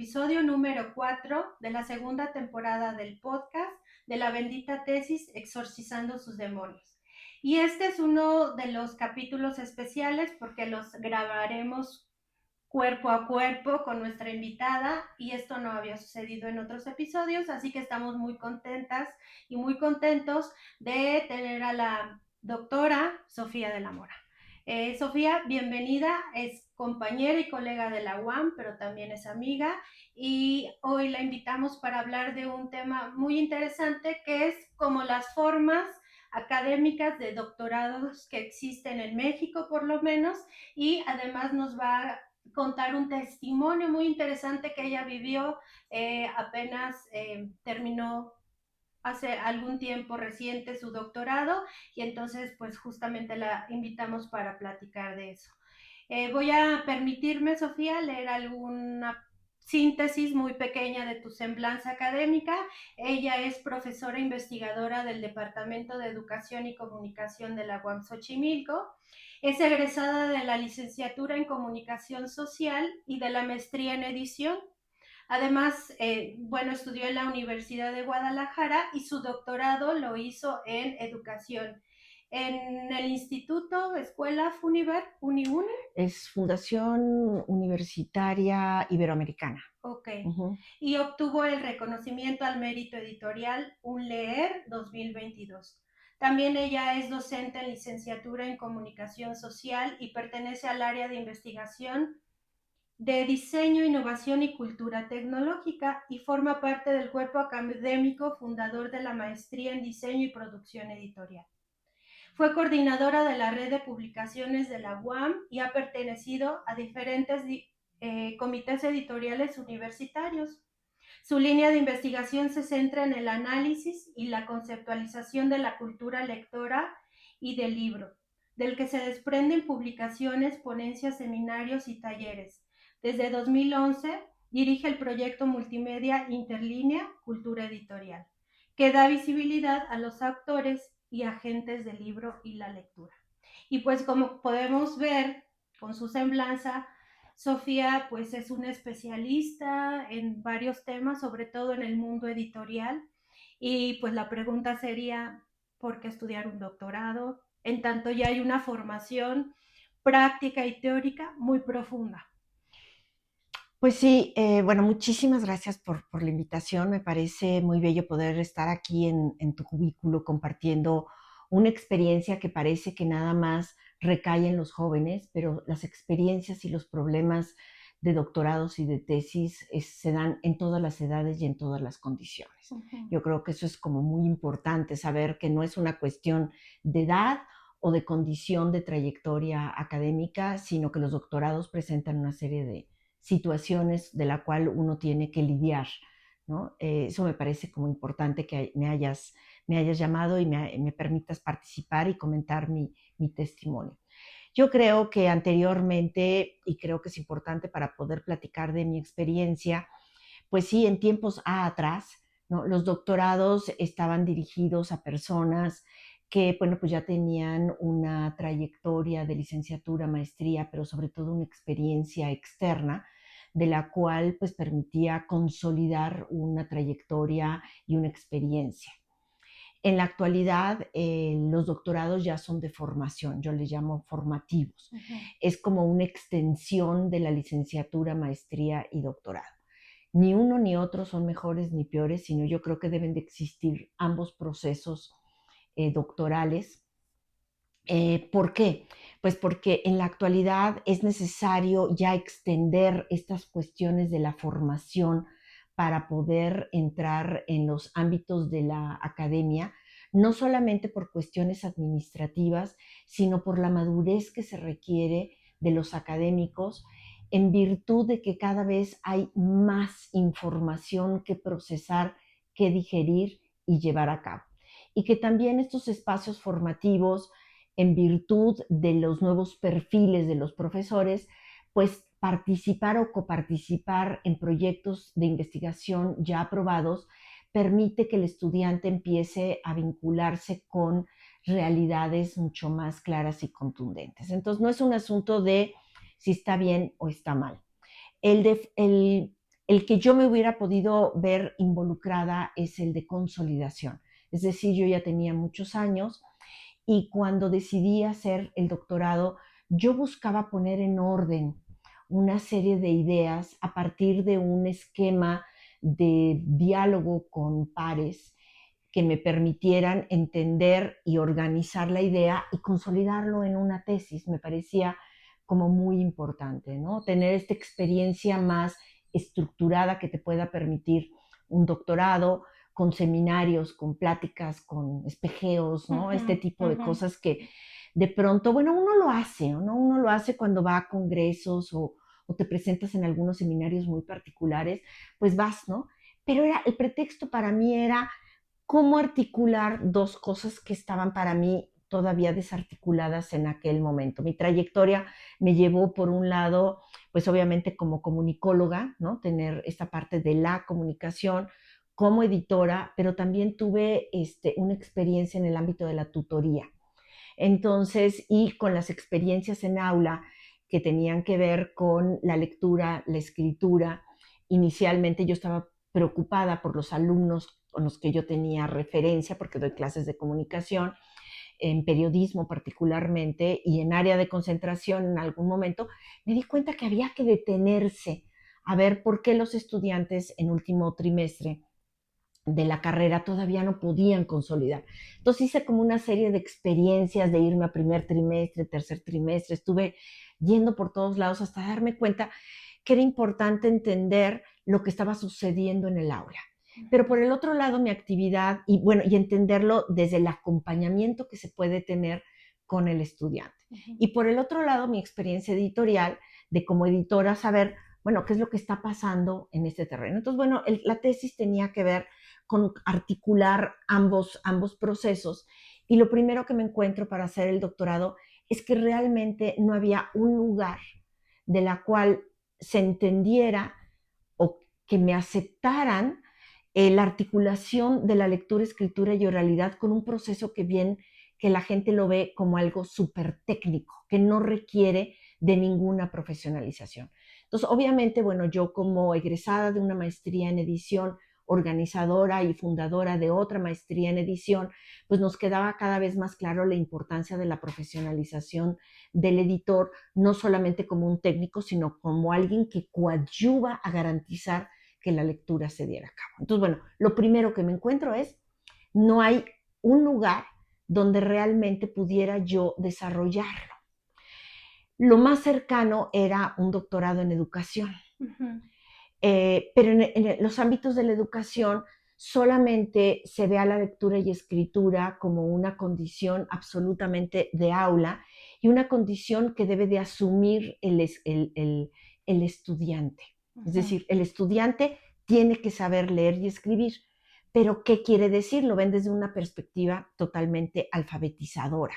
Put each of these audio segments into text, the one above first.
episodio número 4 de la segunda temporada del podcast de la bendita tesis Exorcizando sus demonios. Y este es uno de los capítulos especiales porque los grabaremos cuerpo a cuerpo con nuestra invitada y esto no había sucedido en otros episodios, así que estamos muy contentas y muy contentos de tener a la doctora Sofía de la Mora. Sofía, bienvenida, es compañera y colega de la UAM, pero también es amiga y hoy la invitamos para hablar de un tema muy interesante que es como las formas académicas de doctorados que existen en México por lo menos, y además nos va a contar un testimonio muy interesante que ella vivió apenas terminó hace algún tiempo reciente su doctorado y entonces pues justamente la invitamos para platicar de eso. Voy a permitirme, Sofía, leer alguna síntesis muy pequeña de tu semblanza académica. Ella es profesora investigadora del Departamento de Educación y Comunicación de la UAM Xochimilco. Es egresada de la licenciatura en Comunicación Social y de la maestría en Edición. Además, estudió en la Universidad de Guadalajara y su doctorado lo hizo en educación. En el Instituto Escuela Funiver, Uniune. Es Fundación Universitaria Iberoamericana. Ok. Y obtuvo el reconocimiento al mérito editorial UNLEER 2022. También ella es docente en licenciatura en Comunicación Social y pertenece al área de investigación de Diseño, Innovación y Cultura Tecnológica y forma parte del cuerpo académico fundador de la Maestría en Diseño y Producción Editorial. Fue coordinadora de la red de publicaciones de la UAM y ha pertenecido a diferentes comités editoriales universitarios. Su línea de investigación se centra en el análisis y la conceptualización de la cultura lectora y del libro, del que se desprenden publicaciones, ponencias, seminarios y talleres. Desde 2011 dirige el proyecto multimedia Interlínea Cultura Editorial, que da visibilidad a los autores y agentes del libro y la lectura. Y pues como podemos ver con su semblanza, Sofía pues es una especialista en varios temas, sobre todo en el mundo editorial, y pues la pregunta sería, ¿por qué estudiar un doctorado? En tanto ya hay una formación práctica y teórica muy profunda. Pues sí, muchísimas gracias por la invitación. Me parece muy bello poder estar aquí en tu cubículo compartiendo una experiencia que parece que nada más recae en los jóvenes, pero las experiencias y los problemas de doctorados y de tesis se dan en todas las edades y en todas las condiciones. Yo creo que eso es como muy importante, saber que no es una cuestión de edad o de condición de trayectoria académica, sino que los doctorados presentan una serie de situaciones de la cual uno tiene que lidiar, ¿no? Eso me parece como importante que me hayas llamado y me permitas participar y comentar mi testimonio. Yo creo que anteriormente, y creo que es importante para poder platicar de mi experiencia, pues sí, en tiempos atrás, ¿no? Los doctorados estaban dirigidos a personas que, bueno, pues ya tenían una trayectoria de licenciatura, maestría, pero sobre todo una experiencia externa de la cual pues permitía consolidar una trayectoria y una experiencia. En la actualidad, los doctorados ya son de formación, yo les llamo formativos. Es como una extensión de la licenciatura, maestría y doctorado. Ni uno ni otro son mejores ni peores, sino yo creo que deben de existir ambos procesos doctorales. ¿Por qué? Pues porque en la actualidad es necesario ya extender estas cuestiones de la formación para poder entrar en los ámbitos de la academia, no solamente por cuestiones administrativas, sino por la madurez que se requiere de los académicos en virtud de que cada vez hay más información que procesar, que digerir y llevar a cabo. Y que también estos espacios formativos, en virtud de los nuevos perfiles de los profesores, pues participar o coparticipar en proyectos de investigación ya aprobados permite que el estudiante empiece a vincularse con realidades mucho más claras y contundentes. Entonces, no es un asunto de si está bien o está mal. El El que yo me hubiera podido ver involucrada es el de consolidación. Es decir, yo ya tenía muchos años y cuando decidí hacer el doctorado, yo buscaba poner en orden una serie de ideas a partir de un esquema de diálogo con pares que me permitieran entender y organizar la idea y consolidarlo en una tesis. Me parecía como muy importante, ¿no? Tener esta experiencia más estructurada que te pueda permitir un doctorado, con seminarios, con pláticas, con espejeos, ¿no? Este tipo de cosas que de pronto, bueno, uno lo hace, ¿no? Uno lo hace cuando va a congresos o te presentas en algunos seminarios muy particulares, pues vas, ¿no? Pero el pretexto para mí era cómo articular dos cosas que estaban para mí todavía desarticuladas en aquel momento. Mi trayectoria me llevó por un lado, pues obviamente como comunicóloga, ¿no? Tener esta parte de la comunicación como editora, pero también tuve una experiencia en el ámbito de la tutoría. Entonces, y con las experiencias en aula que tenían que ver con la lectura, la escritura, inicialmente yo estaba preocupada por los alumnos con los que yo tenía referencia, porque doy clases de comunicación, en periodismo particularmente, y en área de concentración en algún momento, me di cuenta que había que detenerse a ver por qué los estudiantes en último trimestre de la carrera todavía no podían consolidar. Entonces hice como una serie de experiencias de irme a primer trimestre, tercer trimestre, estuve yendo por todos lados hasta darme cuenta que era importante entender lo que estaba sucediendo en el aula. Pero por el otro lado, mi actividad, y bueno, y entenderlo desde el acompañamiento que se puede tener con el estudiante. Y por el otro lado, mi experiencia editorial, de como editora saber, bueno, qué es lo que está pasando en este terreno. Entonces, bueno, la tesis tenía que ver con articular ambos procesos. Y lo primero que me encuentro para hacer el doctorado es que realmente no había un lugar de la cual se entendiera o que me aceptaran la articulación de la lectura, escritura y oralidad con un proceso que la gente lo ve como algo súper técnico, que no requiere de ninguna profesionalización. Entonces, obviamente, bueno, yo como egresada de una maestría en edición, organizadora y fundadora de otra maestría en edición, pues nos quedaba cada vez más claro la importancia de la profesionalización del editor, no solamente como un técnico, sino como alguien que coadyuva a garantizar que la lectura se diera a cabo. Entonces, bueno, lo primero que me encuentro es, no hay un lugar donde realmente pudiera yo desarrollarlo. Lo más cercano era un doctorado en educación. Pero en los ámbitos de la educación solamente se ve a la lectura y escritura como una condición absolutamente de aula y una condición que debe de asumir el estudiante. Es decir, el estudiante tiene que saber leer y escribir. Pero, ¿qué quiere decir? Lo ven desde una perspectiva totalmente alfabetizadora.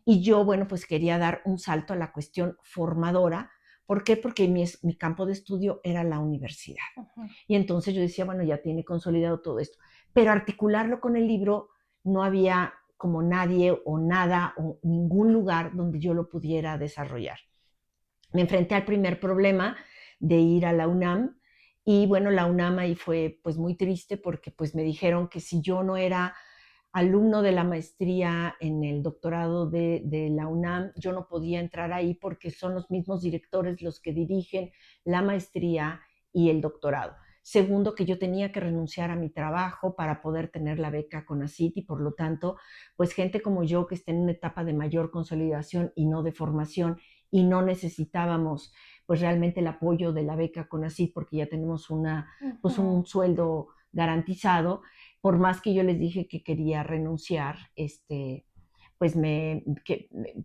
Y yo, bueno, pues quería dar un salto a la cuestión formadora. ¿Por qué? Porque mi campo de estudio era la universidad. Y entonces yo decía, bueno, ya tiene consolidado todo esto. Pero articularlo con el libro, no había como nadie o nada o ningún lugar donde yo lo pudiera desarrollar. Me enfrenté al primer problema de ir a la UNAM y bueno, la UNAM ahí fue pues muy triste porque pues me dijeron que si yo no era alumno de la maestría en el doctorado de la UNAM, yo no podía entrar ahí porque son los mismos directores los que dirigen la maestría y el doctorado. Segundo, que yo tenía que renunciar a mi trabajo para poder tener la beca CONACYT y por lo tanto, pues gente como yo que está en una etapa de mayor consolidación y no de formación y no necesitábamos pues realmente el apoyo de la beca CONACYT porque ya tenemos pues un sueldo garantizado, por más que yo les dije que quería renunciar, pues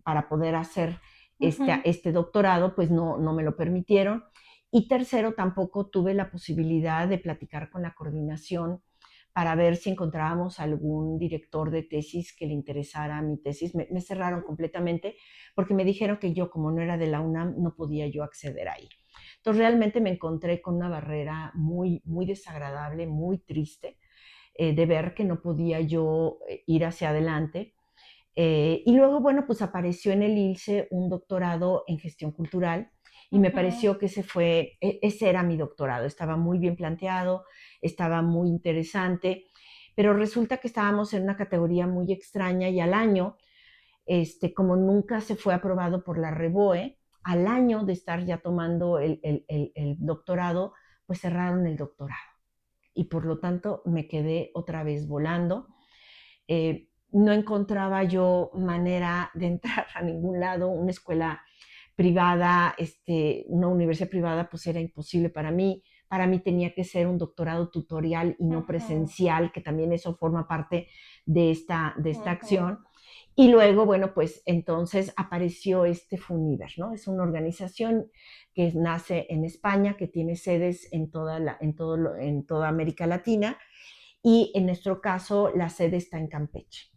para poder hacer este doctorado, pues no me lo permitieron. Y tercero, tampoco tuve la posibilidad de platicar con la coordinación para ver si encontrábamos algún director de tesis que le interesara mi tesis. Me cerraron completamente porque me dijeron que yo, como no era de la UNAM, no podía yo acceder ahí. Entonces realmente me encontré con una barrera muy, muy desagradable, muy triste, de ver que no podía yo ir hacia adelante. Y luego, bueno, pues apareció en el ILSE un doctorado en gestión cultural y me pareció que ese era mi doctorado. Estaba muy bien planteado, estaba muy interesante, pero resulta que estábamos en una categoría muy extraña y al año, como nunca se fue aprobado por la REBOE, al año de estar ya tomando el doctorado, pues cerraron el doctorado. Y por lo tanto me quedé otra vez volando. No encontraba yo manera de entrar a ningún lado. Una escuela privada, una universidad privada, pues era imposible para mí. Para mí tenía que ser un doctorado tutorial y no presencial, que también eso forma parte de esta acción. Y luego, bueno, pues entonces apareció Funiver, ¿no? Es una organización que nace en España, que tiene sedes en toda América Latina, y en nuestro caso la sede está en Campeche.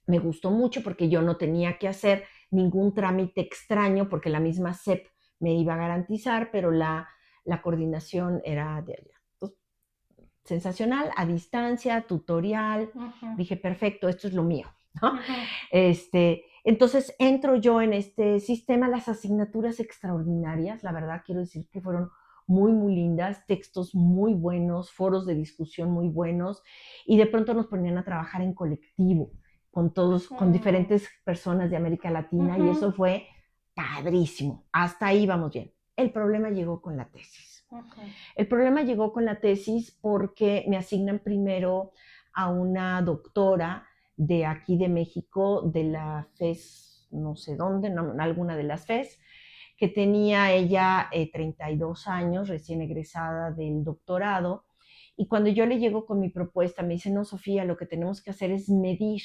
Me gustó mucho porque yo no tenía que hacer ningún trámite extraño porque la misma SEP me iba a garantizar, pero la coordinación era de allá. Entonces, sensacional, a distancia, tutorial. Dije, perfecto, esto es lo mío, ¿no? Entonces entro yo en este sistema, las asignaturas extraordinarias, la verdad quiero decir que fueron muy, muy lindas, textos muy buenos, foros de discusión muy buenos, y de pronto nos ponían a trabajar en colectivo con todos, con diferentes personas de América Latina, y eso fue padrísimo. Hasta ahí vamos bien. El problema llegó con la tesis. El problema llegó con la tesis porque me asignan primero a una doctora de aquí de México, de la FES, no sé dónde, no, alguna de las FES, que tenía ella 32 años, recién egresada del doctorado, y cuando yo le llego con mi propuesta, me dice, no, Sofía, lo que tenemos que hacer es medir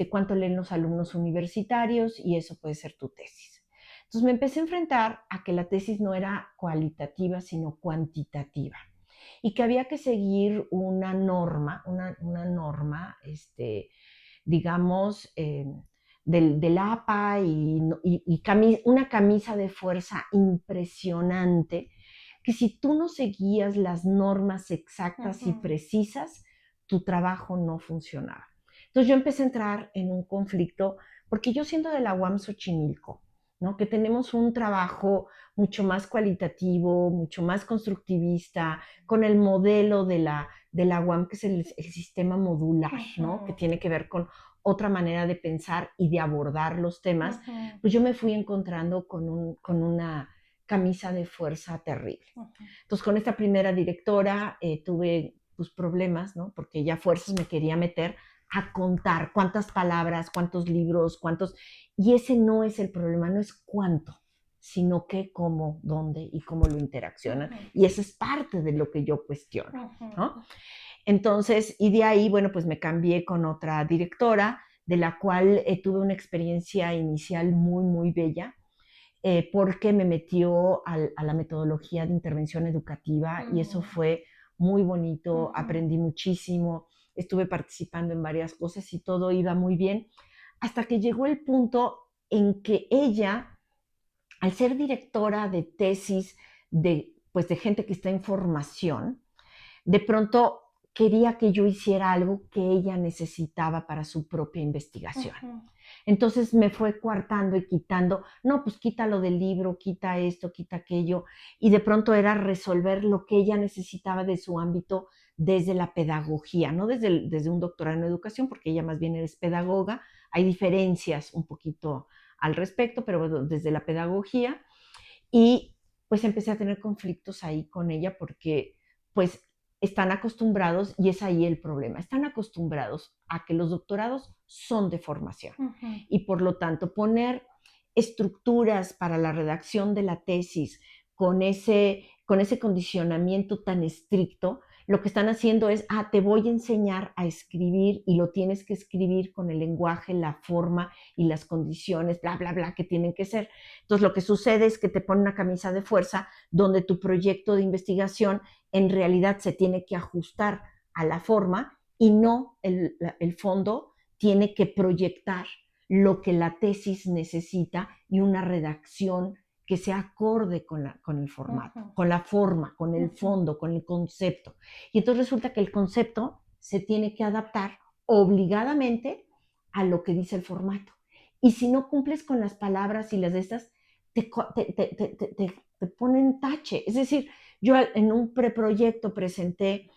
cuánto leen los alumnos universitarios y eso puede ser tu tesis. Entonces me empecé a enfrentar a que la tesis no era cualitativa, sino cuantitativa, y que había que seguir una norma, digamos, del APA y una camisa de fuerza impresionante, que si tú no seguías las normas exactas y precisas, tu trabajo no funcionaba. Entonces yo empecé a entrar en un conflicto, porque yo siendo de la UAM Xochimilco, ¿no? Que tenemos un trabajo mucho más cualitativo, mucho más constructivista, con el modelo de la UAM, que es el sistema modular, ¿no? Que tiene que ver con otra manera de pensar y de abordar los temas, pues yo me fui encontrando con una camisa de fuerza terrible. Entonces, con esta primera directora tuve pues problemas, ¿no? Porque ella a fuerzas me quería meter a contar cuántas palabras, cuántos libros, y ese no es el problema, no es cuánto, sino qué, cómo, dónde y cómo lo interaccionan. Y eso es parte de lo que yo cuestiono, ¿no? Entonces, y de ahí, bueno, pues me cambié con otra directora, de la cual tuve una experiencia inicial muy, muy bella, porque me metió a la metodología de intervención educativa y eso fue muy bonito, aprendí muchísimo, estuve participando en varias cosas y todo iba muy bien, hasta que llegó el punto en que ella, al ser directora de tesis pues de gente que está en formación, de pronto quería que yo hiciera algo que ella necesitaba para su propia investigación. Entonces me fue coartando y quitando, no, pues quítalo del libro, quita esto, quita aquello, y de pronto era resolver lo que ella necesitaba de su ámbito desde la pedagogía, no desde un doctorado en educación, porque ella más bien es pedagoga, hay diferencias un poquito al respecto, pero bueno, desde la pedagogía, y pues empecé a tener conflictos ahí con ella porque pues están acostumbrados, y es ahí el problema, están acostumbrados a que los doctorados son de formación y por lo tanto poner estructuras para la redacción de la tesis con ese condicionamiento tan estricto, lo que están haciendo es, te voy a enseñar a escribir y lo tienes que escribir con el lenguaje, la forma y las condiciones, bla, bla, bla, que tienen que ser. Entonces lo que sucede es que te ponen una camisa de fuerza donde tu proyecto de investigación en realidad se tiene que ajustar a la forma y no el fondo tiene que proyectar lo que la tesis necesita y una redacción que sea acorde con el formato, con la forma, con el fondo, con el concepto. Y entonces resulta que el concepto se tiene que adaptar obligadamente a lo que dice el formato. Y si no cumples con las palabras y las de estas, te ponen tache. Es decir, yo en un preproyecto presenté,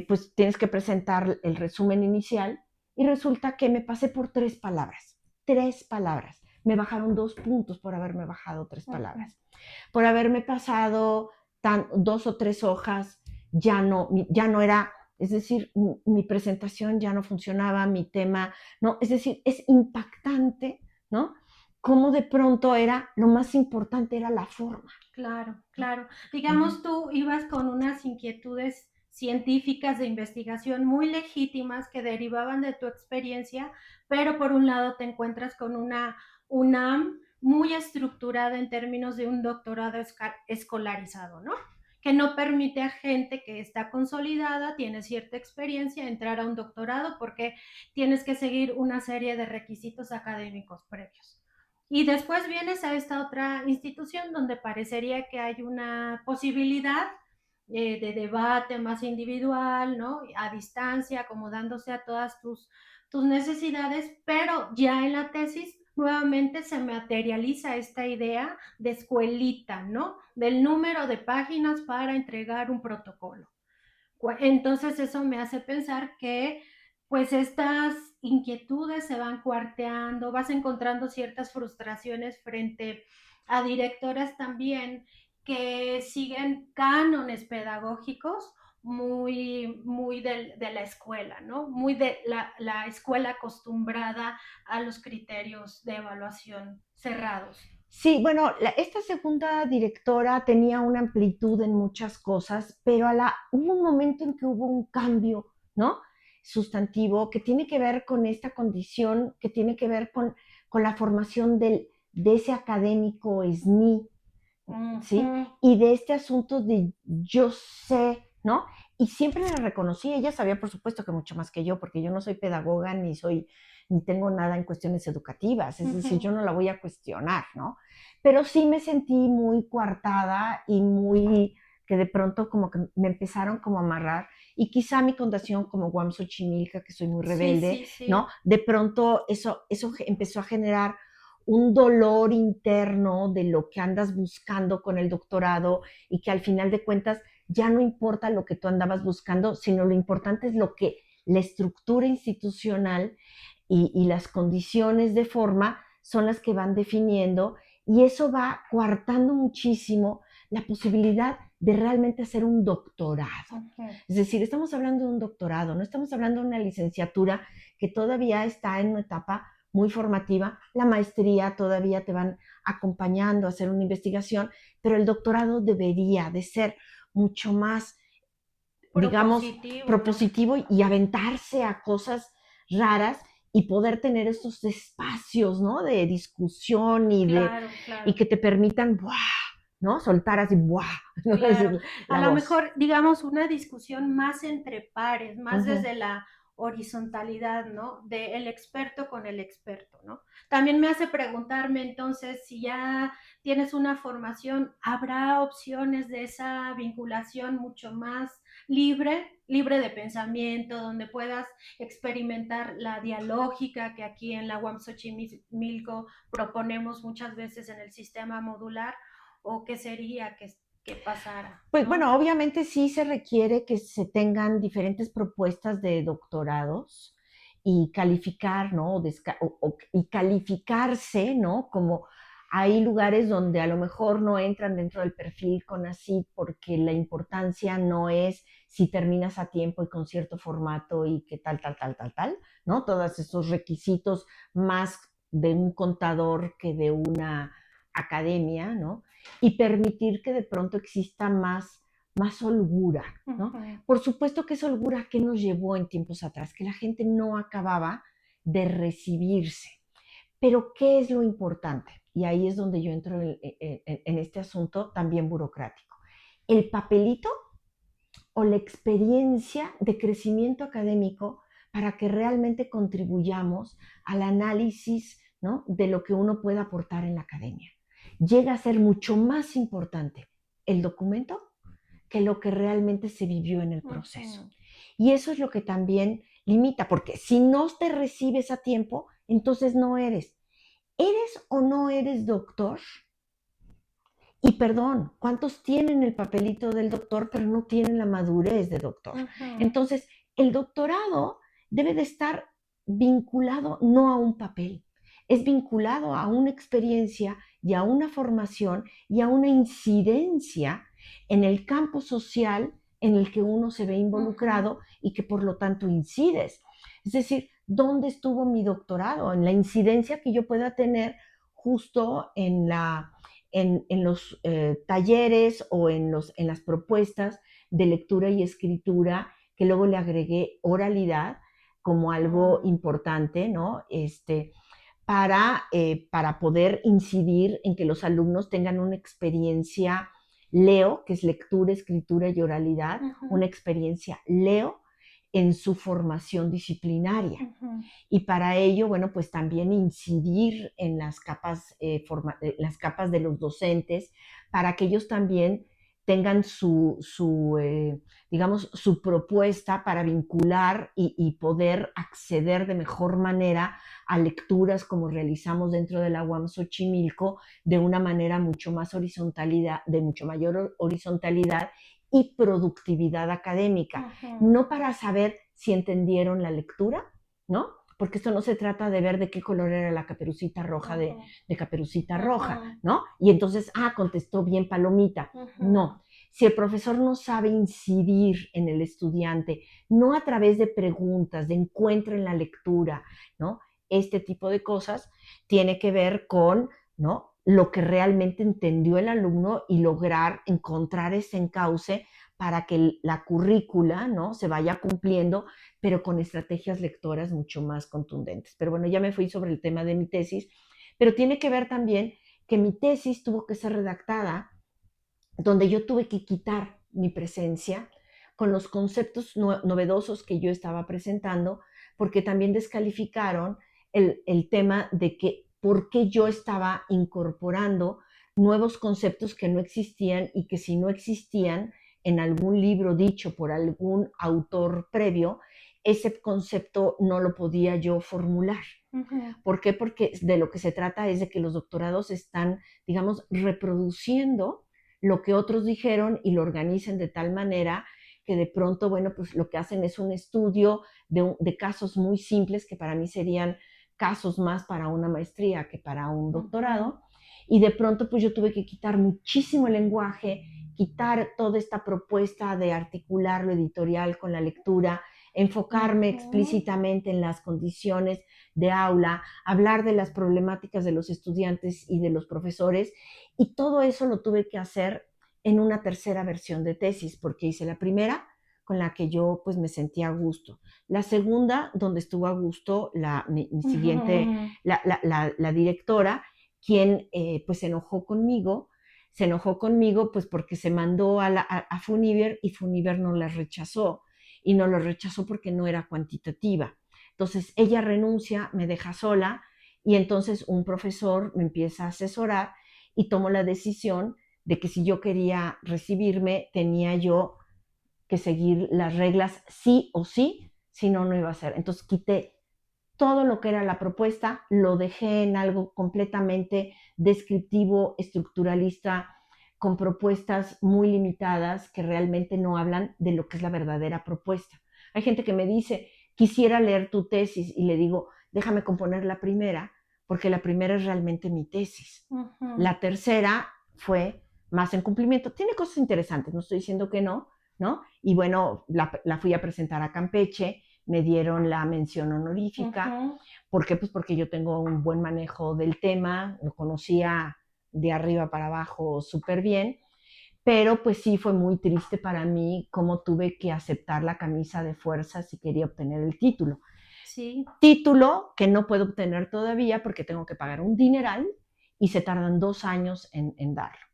pues tienes que presentar el resumen inicial y resulta que me pasé por 3 palabras. 3 palabras. Me bajaron 2 puntos por haberme bajado 3 palabras. Por haberme pasado 2 o 3 hojas, ya no era, es decir, mi presentación ya no funcionaba, mi tema, ¿no? Es decir, es impactante, ¿no? Cómo de pronto era, lo más importante era la forma. Claro, claro. Digamos, tú ibas con unas inquietudes científicas de investigación muy legítimas que derivaban de tu experiencia, pero por un lado te encuentras con una UNAM muy estructurada en términos de un doctorado escolarizado, ¿no? Que no permite a gente que está consolidada, tiene cierta experiencia, entrar a un doctorado porque tienes que seguir una serie de requisitos académicos previos. Y después vienes a esta otra institución donde parecería que hay una posibilidad de debate más individual, ¿no? A distancia, acomodándose a todas tus necesidades, pero ya en la tesis nuevamente se materializa esta idea de escuelita, ¿no? Del número de páginas para entregar un protocolo. Entonces eso me hace pensar que pues estas inquietudes se van cuarteando, vas encontrando ciertas frustraciones frente a directoras también que siguen cánones pedagógicos muy de la escuela, ¿no? Muy de la escuela acostumbrada a los criterios de evaluación cerrados. Sí, bueno, esta segunda directora tenía una amplitud en muchas cosas, pero hubo un momento en que hubo un cambio, ¿no? Sustantivo que tiene que ver con esta condición, que tiene que ver con la formación de ese académico SNI, ¿sí? Y de este asunto de yo sé, ¿no? Y siempre la reconocí, ella sabía por supuesto que mucho más que yo, porque yo no soy pedagoga ni tengo nada en cuestiones educativas, es decir, yo no la voy a cuestionar, ¿no? Pero sí me sentí muy coartada y que de pronto como que me empezaron como a amarrar, y quizá mi condición como Guam Xochimilca, que soy muy rebelde, sí. ¿no? De pronto eso empezó a generar un dolor interno de lo que andas buscando con el doctorado, y que al final de cuentas ya no importa lo que tú andabas buscando, sino lo importante es lo que la estructura institucional y las condiciones de forma son las que van definiendo, y eso va coartando muchísimo la posibilidad de realmente hacer un doctorado. Es decir, estamos hablando de un doctorado, no estamos hablando de una licenciatura que todavía está en una etapa muy formativa. La maestría todavía te van acompañando a hacer una investigación, pero el doctorado debería de ser mucho más, digamos, propositivo, ¿no? Y aventarse a cosas raras y poder tener estos espacios, ¿no? De discusión claro. y que te permitan, ¡buah!, ¿no? Soltar así, ¡buah!, ¿no? Claro. La A lo voz. mejor, digamos, una discusión más entre pares, más Uh-huh. desde la horizontalidad, ¿no? De el experto con el experto, ¿no? También me hace preguntarme entonces si ya tienes una formación, ¿habrá opciones de esa vinculación mucho más libre de pensamiento, donde puedas experimentar la dialógica que aquí en la UAM Xochimilco proponemos muchas veces en el sistema modular? ¿O qué sería que pasara? Pues ¿no? bueno, obviamente sí se requiere que se tengan diferentes propuestas de doctorados y calificar, ¿no? Y calificarse, ¿no? Como hay lugares donde a lo mejor no entran dentro del perfil CONACYT porque la importancia no es si terminas a tiempo y con cierto formato y que tal, ¿no? Todos esos requisitos más de un contador que de una academia, ¿no? Y permitir que de pronto exista más holgura, ¿no? Uh-huh. Por supuesto que esa holgura que nos llevó en tiempos atrás, que la gente no acababa de recibirse. Pero ¿qué es lo importante? Y ahí es donde yo entro en este asunto también burocrático. El papelito o la experiencia de crecimiento académico para que realmente contribuyamos al análisis, ¿no?, de lo que uno puede aportar en la academia. Llega a ser mucho más importante el documento que lo que realmente se vivió en el proceso. Uh-huh. Y eso es lo que también limita, porque si no te recibes a tiempo, entonces no eres. ¿Eres o no eres doctor? Y perdón, ¿cuántos tienen el papelito del doctor, pero no tienen la madurez de doctor? Entonces, el doctorado debe de estar vinculado no a un papel, es vinculado a una experiencia y a una formación y a una incidencia en el campo social en el que uno se ve involucrado y que por lo tanto incides. Es decir, ¿dónde estuvo mi doctorado? En la incidencia que yo pueda tener justo en los talleres o en las propuestas de lectura y escritura, que luego le agregué oralidad como algo importante, ¿no? Para poder incidir en que los alumnos tengan una experiencia leo, que es lectura, escritura y oralidad, una experiencia leo en su formación disciplinaria. Y para ello, bueno, pues también incidir en las capas de los docentes para que ellos también tengan digamos, su propuesta para vincular y poder acceder de mejor manera a lecturas como realizamos dentro de la UAM Xochimilco de una manera mucho más horizontalidad, de mucho mayor horizontalidad y productividad académica. No para saber si entendieron la lectura, ¿no? Porque esto no se trata de ver de qué color era la caperucita roja de Caperucita Roja, ¿no? Y entonces, contestó bien palomita. No. Si el profesor no sabe incidir en el estudiante, no a través de preguntas, de encuentro en la lectura, ¿no? Este tipo de cosas tiene que ver con, ¿no? Lo que realmente entendió el alumno y lograr encontrar ese encauce para que la currícula, ¿no? Se vaya cumpliendo, pero con estrategias lectoras mucho más contundentes. Pero bueno, ya me fui sobre el tema de mi tesis, pero tiene que ver también que mi tesis tuvo que ser redactada donde yo tuve que quitar mi presencia con los conceptos novedosos que yo estaba presentando, porque también descalificaron el tema de que por qué yo estaba incorporando nuevos conceptos que no existían y que si no existían en algún libro dicho por algún autor previo, ese concepto no lo podía yo formular. ¿Por qué? Porque de lo que se trata es de que los doctorados están, digamos, reproduciendo lo que otros dijeron y lo organicen de tal manera que de pronto, bueno, pues lo que hacen es un estudio de casos muy simples que para mí serían casos más para una maestría que para un doctorado. Y de pronto, pues yo tuve que quitar muchísimo el lenguaje, quitar toda esta propuesta de articular lo editorial con la lectura, enfocarme explícitamente en las condiciones de aula, hablar de las problemáticas de los estudiantes y de los profesores, y todo eso lo tuve que hacer en una tercera versión de tesis, porque hice la primera con la que yo pues me sentía a gusto. La segunda, donde estuvo a gusto mi siguiente, la directora, quien pues se enojó conmigo pues porque se mandó a Funiver y Funiver no la rechazó, y no lo rechazó porque no era cuantitativa. Entonces ella renuncia, me deja sola, y entonces un profesor me empieza a asesorar y tomo la decisión de que si yo quería recibirme, tenía yo que seguir las reglas sí o sí, si no, no iba a ser. Entonces quité todo lo que era la propuesta, lo dejé en algo completamente descriptivo, estructuralista, con propuestas muy limitadas que realmente no hablan de lo que es la verdadera propuesta. Hay gente que me dice, quisiera leer tu tesis, y le digo, déjame componer la primera, porque la primera es realmente mi tesis. La tercera fue más en cumplimiento. Tiene cosas interesantes, no estoy diciendo que no, ¿no? Y bueno, la fui a presentar a Campeche, me dieron la mención honorífica. ¿Por qué? Pues porque yo tengo un buen manejo del tema, lo conocía de arriba para abajo súper bien, pero pues sí fue muy triste para mí cómo tuve que aceptar la camisa de fuerza si quería obtener el título. Sí. Título que no puedo obtener todavía porque tengo que pagar un dineral y se tardan 2 años en darlo.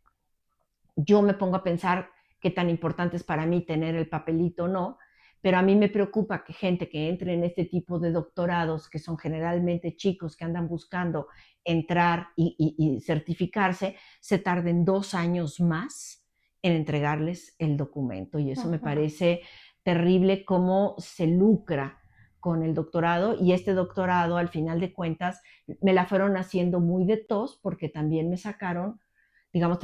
Yo me pongo a pensar qué tan importante es para mí tener el papelito o no, pero a mí me preocupa que gente que entre en este tipo de doctorados, que son generalmente chicos que andan buscando entrar y certificarse, se tarden 2 años más en entregarles el documento. Y eso me parece terrible, cómo se lucra con el doctorado. Y este doctorado, al final de cuentas, me la fueron haciendo muy de tos porque también me sacaron digamos,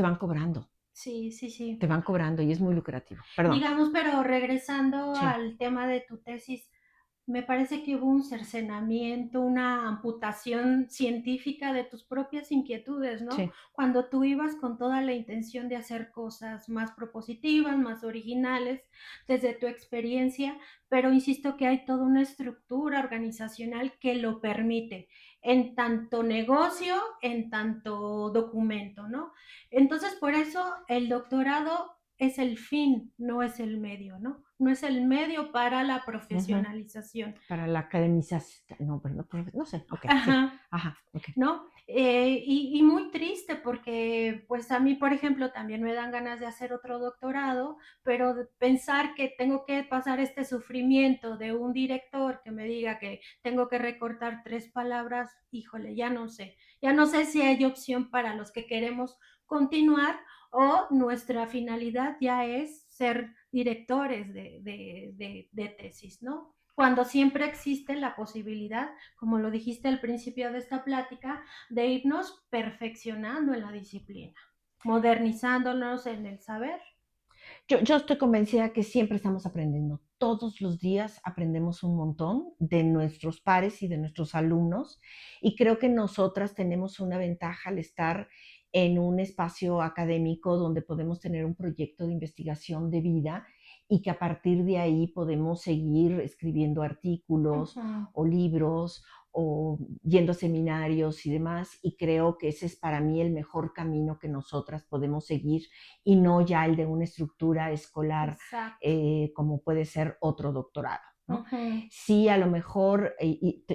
Sí, sí, sí. te van cobrando y es muy lucrativo. Perdón. Digamos, pero regresando Sí, al tema de tu tesis, me parece que hubo un cercenamiento, una amputación científica de tus propias inquietudes, ¿no? sí. Cuando tú ibas con toda la intención de hacer cosas más propositivas, más originales, desde tu experiencia, pero insisto que hay toda una estructura organizacional que lo permite, en tanto negocio, en tanto documento, ¿no? Entonces, por eso el doctorado es el fin, no es el medio, ¿no? No es el medio para la Ujú. profesionalización. Para la academización, no, pero no, no sé, ok, sí, Ajá, ajá, ok. ¿no? Y muy triste porque, pues a mí, por ejemplo, también me dan ganas de hacer otro doctorado, pero de pensar que tengo que pasar este sufrimiento de un director que me diga que tengo que recortar 3 palabras, híjole, ya no sé si hay opción para los que queremos continuar o nuestra finalidad ya es ser directores de tesis, ¿no? Cuando siempre existe la posibilidad, como lo dijiste al principio de esta plática, de irnos perfeccionando en la disciplina, modernizándonos en el saber. Yo estoy convencida que siempre estamos aprendiendo. Todos los días aprendemos un montón de nuestros pares y de nuestros alumnos y creo que nosotras tenemos una ventaja al estar en un espacio académico donde podemos tener un proyecto de investigación de vida y que a partir de ahí podemos seguir escribiendo Uh artículos -huh. o libros o yendo a seminarios y demás, y creo que ese es para mí el mejor camino que nosotras podemos seguir y no ya el de una estructura escolar Exacto. como puede ser otro doctorado. Uh ¿No? -huh. Sí, a lo mejor,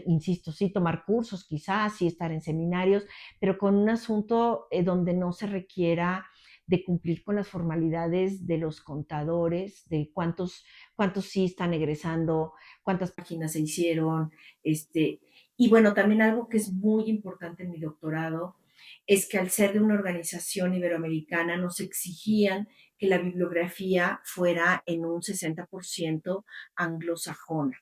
insisto, sí tomar cursos quizás, sí estar en seminarios, pero con un asunto donde no se requiera de cumplir con las formalidades de los contadores, de cuántos sí están egresando, cuántas páginas se hicieron, y bueno, también algo que es muy importante en mi doctorado es que al ser de una organización iberoamericana nos exigían que la bibliografía fuera en un 60% anglosajona.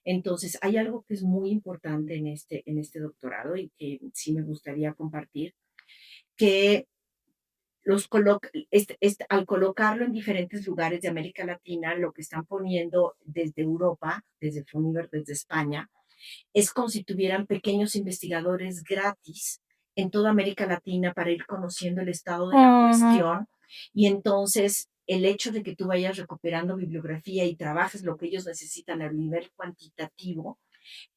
Entonces, hay algo que es muy importante en este doctorado y que sí me gustaría compartir, que al colocarlo en diferentes lugares de América Latina, lo que están poniendo desde Europa, desde Funiver, desde España, es como si tuvieran pequeños investigadores gratis en toda América Latina para ir conociendo el estado de la cuestión. Y entonces el hecho de que tú vayas recuperando bibliografía y trabajes lo que ellos necesitan a nivel cuantitativo,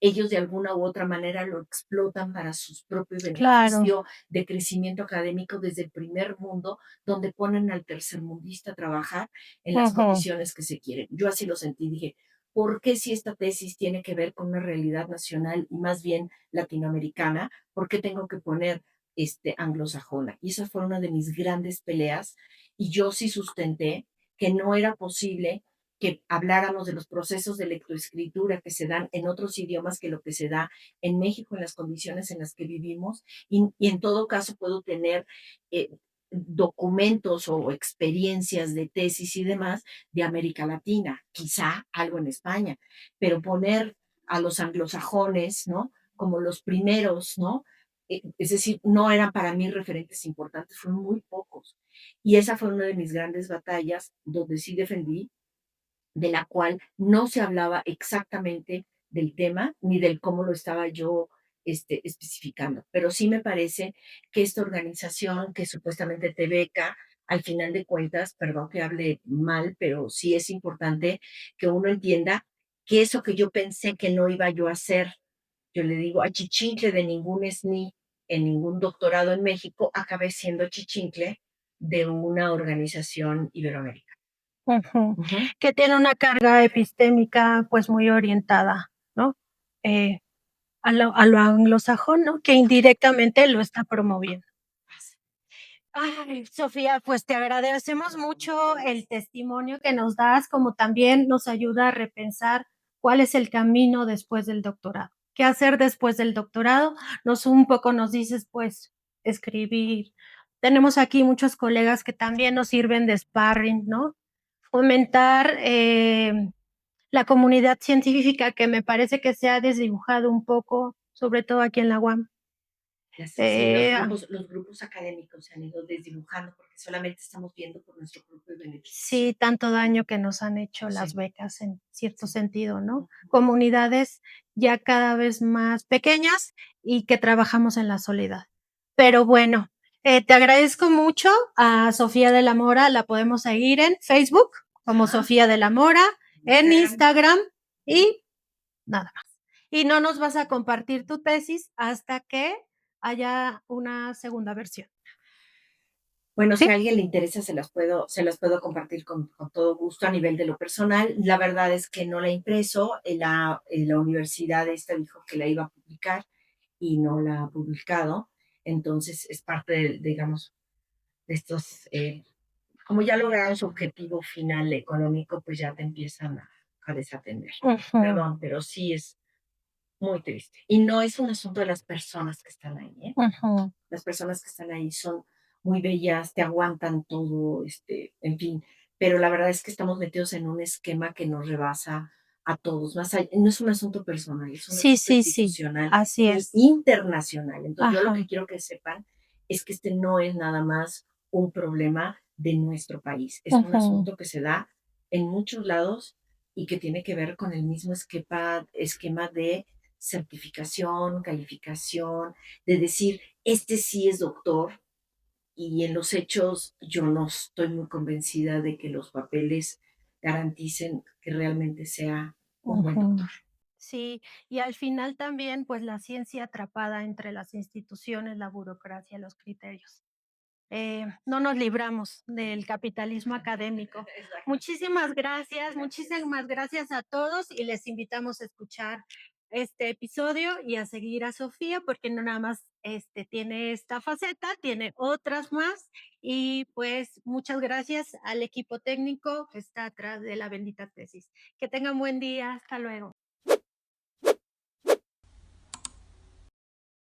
ellos de alguna u otra manera lo explotan para su propio Claro. beneficio de crecimiento académico desde el primer mundo, donde ponen al tercermundista a trabajar en Uh las -huh. condiciones que se quieren. Yo así lo sentí, dije, ¿por qué si esta tesis tiene que ver con una realidad nacional y más bien latinoamericana? ¿Por qué tengo que poner anglosajona? Y esa fue una de mis grandes peleas y yo sí sustenté que no era posible que habláramos de los procesos de lectoescritura que se dan en otros idiomas que lo que se da en México en las condiciones en las que vivimos y en todo caso puedo tener eh, documentos o experiencias de tesis y demás de América Latina, quizá algo en España, pero poner a los anglosajones, ¿no? Como los primeros, ¿no? Es decir, no eran para mí referentes importantes, fueron muy pocos. Y esa fue una de mis grandes batallas donde sí defendí de la cual no se hablaba exactamente del tema ni del cómo lo estaba yo especificando. Pero sí me parece que esta organización que supuestamente te beca, al final de cuentas, perdón que hable mal, pero sí es importante que uno entienda que eso que yo pensé que no iba yo a hacer, yo le digo a chichincle de ningún SNI en ningún doctorado en México, acabé siendo chichincle de una organización iberoamericana. Ujú. Uh -huh. Que tiene una carga epistémica pues muy orientada, ¿no? Eh, a lo anglosajón, ¿no? Que indirectamente lo está promoviendo. Ay, Sofía, pues te agradecemos mucho el testimonio que nos das, como también nos ayuda a repensar cuál es el camino después del doctorado. ¿Qué hacer después del doctorado? Un poco nos dices, pues, escribir. Tenemos aquí muchos colegas que también nos sirven de sparring, ¿no? Fomentar la comunidad científica que me parece que se ha desdibujado un poco, sobre todo aquí en la UAM. Ya sé, sí, Eh, los grupos académicos se han ido desdibujando porque solamente estamos viendo por nuestro propio beneficio. sí, tanto daño que nos han hecho las Sí, becas en cierto sí. sentido, ¿no? Ujú. Comunidades ya cada vez más pequeñas y que trabajamos en la soledad. Pero bueno, te agradezco mucho a Sofía de la Mora, la podemos seguir en Facebook como Ajá, Sofía de la Mora, en Instagram. Instagram Ujú. y nada más. Y no nos vas a compartir tu tesis hasta que haya una segunda versión, Bueno, si ¿sí? a alguien le interesa, se las puedo compartir con todo gusto a nivel de lo personal. La verdad es que no la he impreso. La universidad esta dijo que la iba a publicar y no la ha publicado. Entonces es parte, digamos, de estos, como ya lograron su objetivo final económico, pues ya te empiezan a desatender. Ujú, Perdón, pero sí es muy triste. Y no es un asunto de las personas que están ahí, ¿eh? ujú, Las personas que están ahí son muy bellas, te aguantan todo, en fin, pero la verdad es que estamos metidos en un esquema que nos rebasa a todos, más allá, no es un asunto personal, es un sí, asunto sí, sí, institucional así e es. internacional. Entonces, yo lo que Ajá, quiero que sepan es que este no es nada más un problema de nuestro país, es un ujú, asunto que se da en muchos lados y que tiene que ver con el mismo esquema de certificación, calificación, de decir, este sí es doctor, y en los hechos yo no estoy muy convencida de que los papeles garanticen que realmente sea un buen ujú. doctor. Sí, y al final también, pues, la ciencia atrapada entre las instituciones, la burocracia, los criterios. No nos libramos del capitalismo académico. Exacto. Gracias. Muchísimas gracias a todos y les invitamos a escuchar este episodio y a seguir a Sofía porque no nada más tiene esta faceta, tiene otras más y pues muchas gracias al equipo técnico que está atrás de la bendita tesis. Que tengan buen día, hasta luego.